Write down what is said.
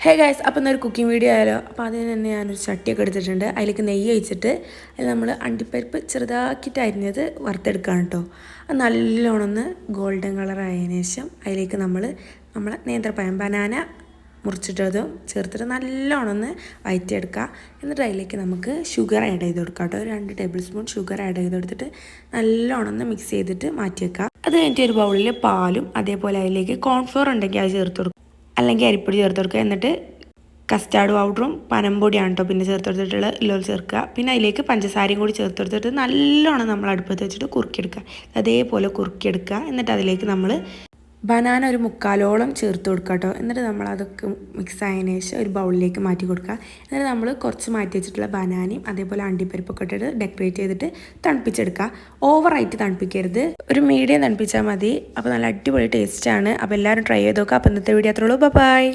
Hey guys, അപ്പോൾ ഇന്നൊരു cooking video ആയാലോ. അപ്പോൾ അതിന് തന്നെ ഞാനൊരു ചട്ടിയൊക്കെ എടുത്തിട്ടുണ്ട്. അതിലേക്ക് നെയ്യ് ഒഴിച്ചിട്ട് അതിൽ നമ്മൾ അണ്ടിപ്പരിപ്പ് ചെറുതാക്കിയിട്ട് അരിഞ്ഞത് വറുത്തെടുക്കുകയാണ് കേട്ടോ. അത് നല്ലോണം ഒന്ന് ഗോൾഡൻ കളർ ആയതിനു ശേഷം അതിലേക്ക് നമ്മളെ നേന്ത്രപ്പഴം ബനാന മുറിച്ചിട്ടതും ചേർത്തിട്ട് നല്ലോണം ഒന്ന് വഴറ്റിയെടുക്കുക. എന്നിട്ട് അതിലേക്ക് നമുക്ക് ഷുഗർ ആഡ് ചെയ്ത് കൊടുക്കാം കേട്ടോ. 2 ടേബിൾ സ്പൂൺ ഷുഗർ ആഡ് ചെയ്ത് കൊടുത്തിട്ട് നല്ലോണം ഒന്ന് മിക്സ് ചെയ്തിട്ട് മാറ്റി വെക്കുക. അത് കഴിഞ്ഞിട്ട് ഒരു ബൗളിൽ പാലും അതേപോലെ അതിലേക്ക് കോൺഫ്ലോർ ഉണ്ടെങ്കിൽ അത് ചേർത്ത് കൊടുക്കുക, അല്ലെങ്കിൽ അരിപ്പൊടി ചേർത്ത് കൊടുക്കുക. എന്നിട്ട് കസ്റ്റാർഡ് പൗഡറും പനംപൊടിയാണ് കേട്ടോ പിന്നെ ചേർത്ത് കൊടുത്തിട്ടുള്ള ഇല്ലോ ചേർക്കുക. പിന്നെ അതിലേക്ക് പഞ്ചസാരയും കൂടി ചേർത്ത് കൊടുത്തിട്ട് നല്ലോണം നമ്മൾ അടുപ്പത്ത് വെച്ചിട്ട് കുറുക്കിയെടുക്കുക. അതേപോലെ കുറുക്കിയെടുക്കുക. എന്നിട്ട് അതിലേക്ക് നമ്മൾ ബനാന ഒരു മുക്കാലോളം ചേർത്ത് കൊടുക്കുക കേട്ടോ. എന്നിട്ട് നമ്മൾ അതൊക്കെ മിക്സ് ആയതിനു ശേഷം ഒരു ബൗളിലേക്ക് മാറ്റി കൊടുക്കുക. എന്നിട്ട് നമ്മൾ കുറച്ച് മാറ്റി വെച്ചിട്ടുള്ള ബനാനയും അതേപോലെ അണ്ടിപ്പരിപ്പൊക്കെ ഇട്ടിട്ട് ഡെക്കറേറ്റ് ചെയ്തിട്ട് തണുപ്പിച്ചെടുക്കുക. ഓവറായിട്ട് തണുപ്പിക്കരുത്, ഒരു മീഡിയം തണുപ്പിച്ചാൽ മതി. അപ്പോൾ നല്ല അടിപൊളി ടേസ്റ്റാണ്. അപ്പോൾ എല്ലാവരും ട്രൈ ചെയ്ത് നോക്കുക. അപ്പോൾ ഇന്നത്തെ വീഡിയോ അത്രയുള്ളൂ. ബൈ.